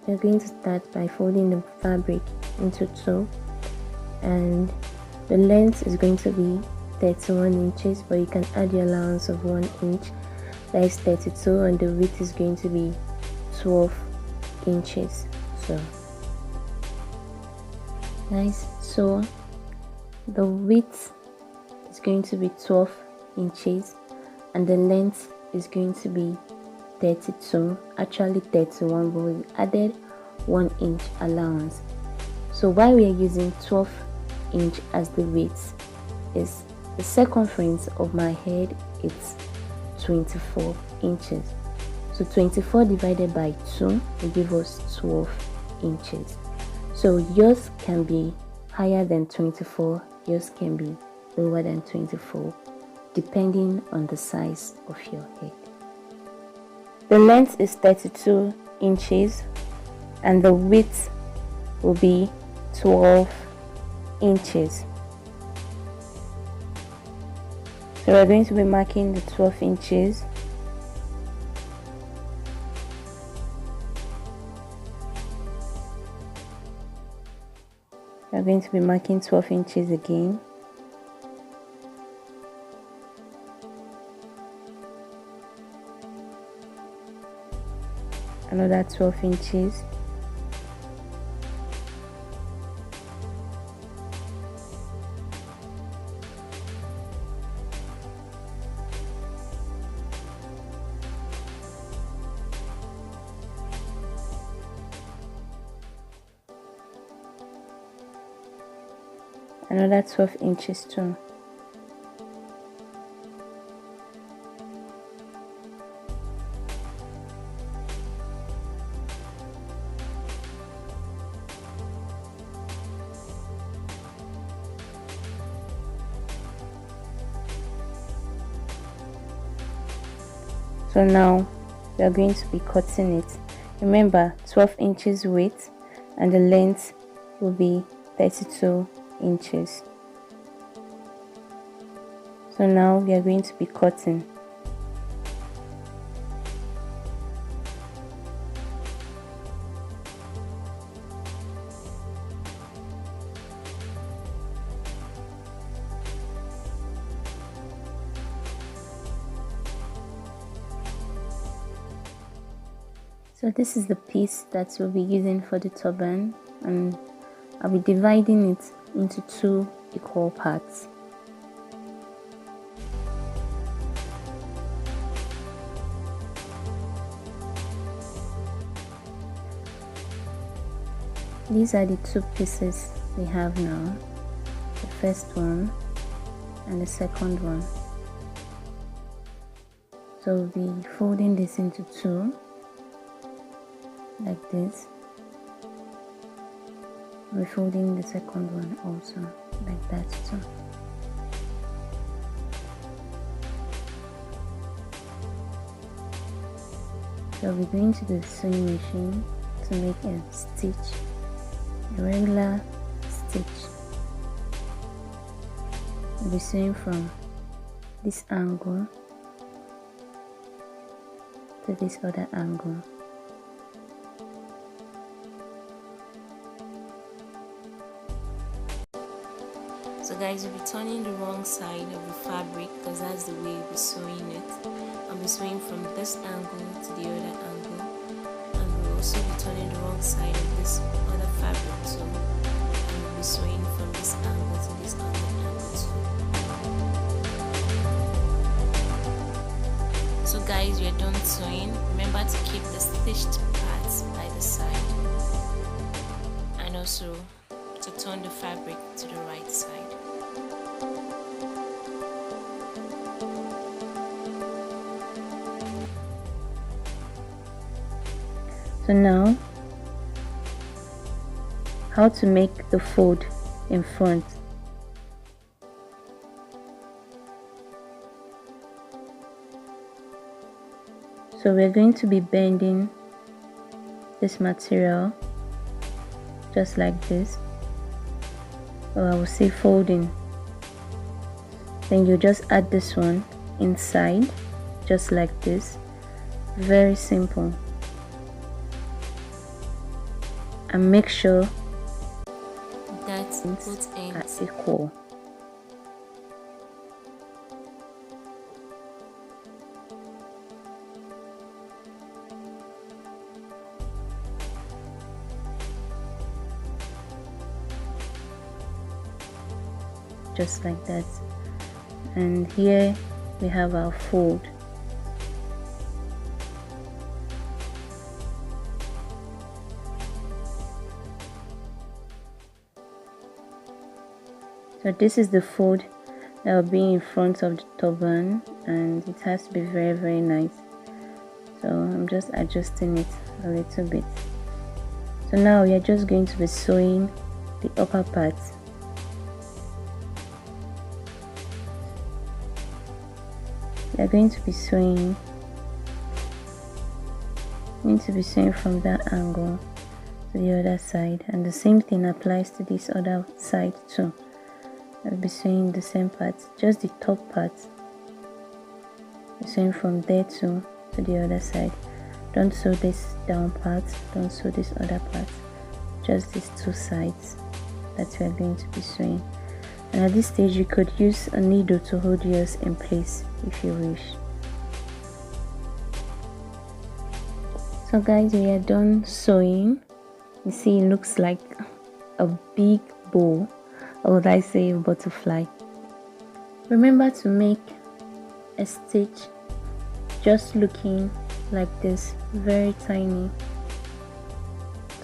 We're going to start by folding the fabric into two, and the length is going to be 31 inches, but you can add your allowance of 1 inch, that is 32, and the width is going to be 12 inches. So nice. So the width is going to be 12 inches and the length is going to be 32, actually 31, but we added 1 inch allowance. So why we are using 12 inch as the width is the circumference of my head is 24 inches. So 24 divided by 2 will give us 12 inches. So yours can be higher than 24, yours can be lower than 24, depending on the size of your head. The length is 32 inches and the width will be 12 inches. So we're going to be marking the 12 inches. We're going to be marking 12 inches again. Another 12 inches. Another 12 inches too. So now we are going to be cutting it. Remember, 12 inches width and the length will be 32 inches. So now we are going to be cutting. So this is the piece that we'll be using for the turban, and I'll be dividing it into 2 equal parts. These are the 2 pieces we have now, the first one and the second one. So we'll be folding this into 2 like this. We're folding the second one also like that too. So we're going to the sewing machine to make a stitch, a regular stitch. We'll be sewing from this angle to this other angle. So guys, we'll be turning the wrong side of the fabric because that's the way we'll be sewing it. I'll be sewing from this angle to the other angle, and we'll also be turning the wrong side of this other fabric too, and we'll be sewing from this angle to this other angle too. So guys, we are done sewing. Remember to keep the stitched parts by the side, and also to turn the fabric to the right side. So now, how to make the fold in front. So we're going to be bending this material just like this, or I will say folding. Then you just add this one inside just like this. Very simple. and make sure that both are ends equal. Just like that. And here we have our fold. So this is the fold that will be in front of the turban, and it has to be very nice. So I'm just adjusting it a little bit. So now we are just going to be sewing the upper part. We are going to be sewing from that angle to the other side, and the same thing applies to this other side too. I'll be sewing the same part, just the top part. You're sewing from there to the other side. Don't sew this down part, don't sew this other part, just these two sides that we are going to be sewing. And at this stage you could use a needle to hold yours in place if you wish. So guys, we are done sewing. You see, it looks like a big bow, or would I say a butterfly. Remember to make a stitch just looking like this, very tiny,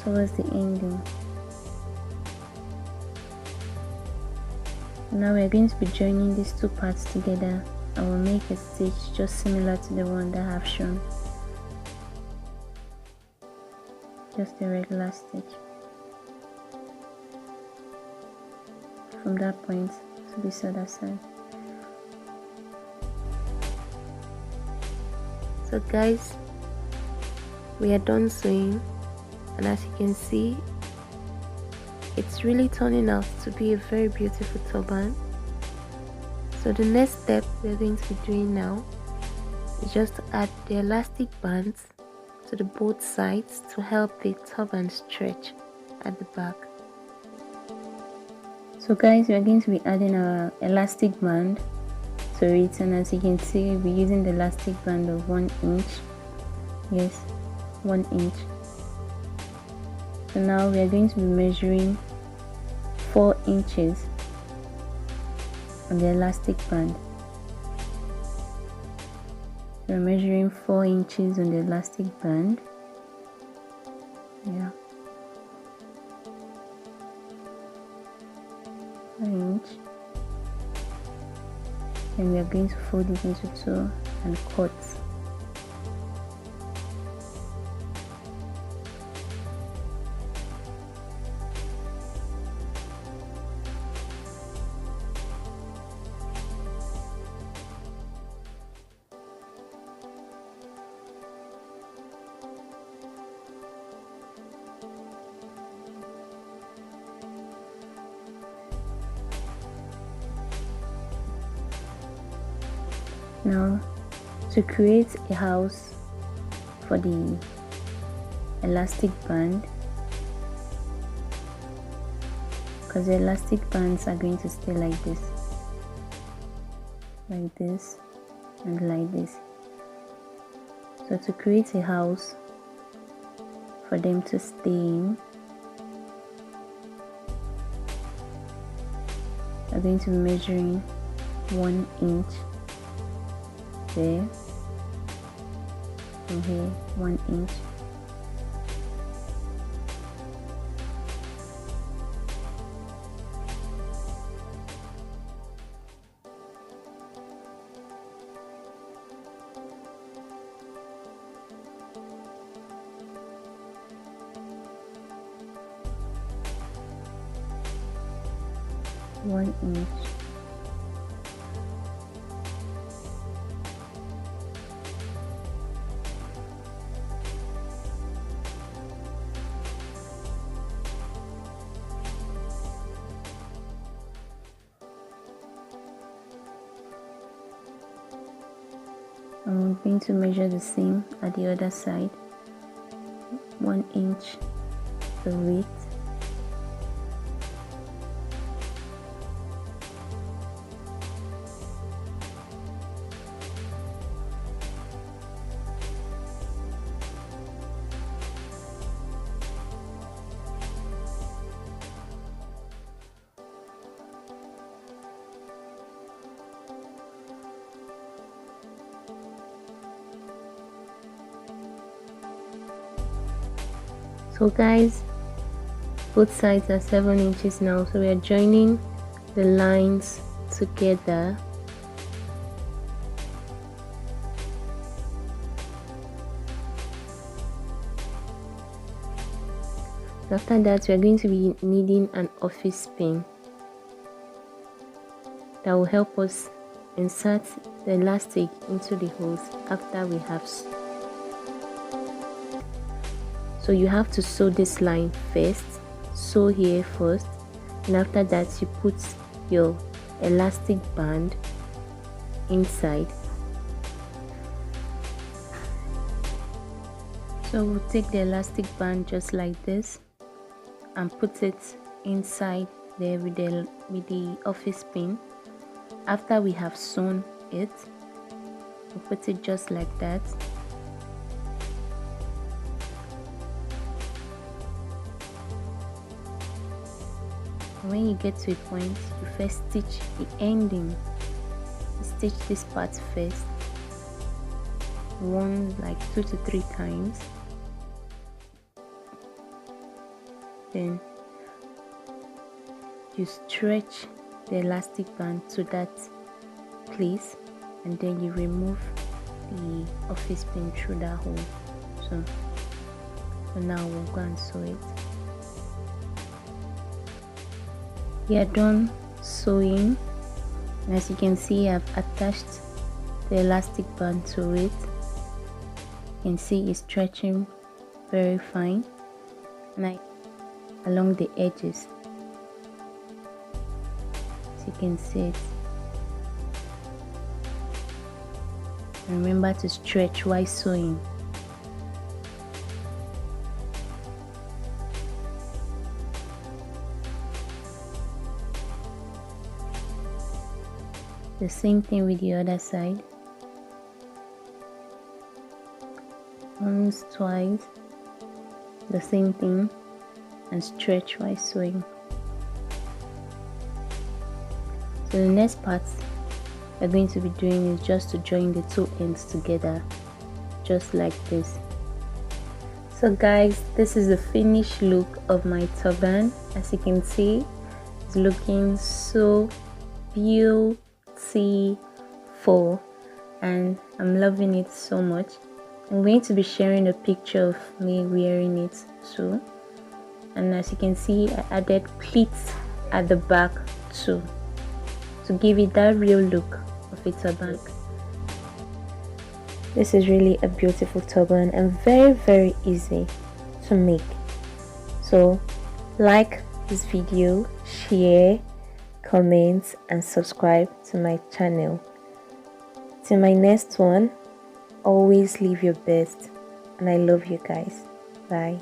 towards the ending. Now we are going to be joining these two parts together. I will make a stitch just similar to the one that I have shown, just a regular stitch from that point to this other side. So guys, we are done sewing, and as you can see, it's really turning out to be a very beautiful turban. So the next step we're going to be doing now is just to add the elastic bands to the both sides to help the turban stretch at the back. So guys, we are going to be adding our elastic band to it, and as you can see, we'll be using the elastic band of 1 inch. Yes, 1 inch. So now we are going to be measuring 4 inches on the elastic band. We're measuring 4 inches on the elastic band. Yeah, 1 inch. And we are going to fold it into 2 and cut. Now, to create a house for the elastic band, because the elastic bands are going to stay like this, and like this. So to create a house for them to stay in, I'm going to be measuring 1 inch there, from here 1 inch, one inch. I'm going to measure the same at the other side, 1 inch the width. So guys, both sides are 7 inches now, so we are joining the lines together. After that, we are going to be needing an office pin that will help us insert the elastic into the holes after we have. So you have to sew this line first, sew here first, and after that you put your elastic band inside. So we'll take the elastic band just like this and put it inside there with the office pin. After we have sewn it, we'll put it just like that. When you get to a point, you first stitch the ending. You stitch this part first, like 2 to 3 times. Then you stretch the elastic band to that place, and then you remove the office pin through that hole. So now we'll go and sew it. We are done sewing, and as you can see, I've attached the elastic band to it. You can see it's stretching very fine, and along the edges, as you can see it. And remember to stretch while sewing. The same thing with the other side. Once, twice, the same thing, and stretch while sewing. So the next part we're going to be doing is just to join the two ends together, just like this. So guys, this is the finished look of my turban. As you can see, it's looking so beautiful, and I'm loving it so much. I'm going to be sharing a picture of me wearing it too, and as you can see, I added pleats at the back too to give it that real look of a turban. This is really a beautiful turban and very easy to make. So like this video, share, comment and subscribe to my channel. Till my next one, always live your best, and I love you guys. Bye.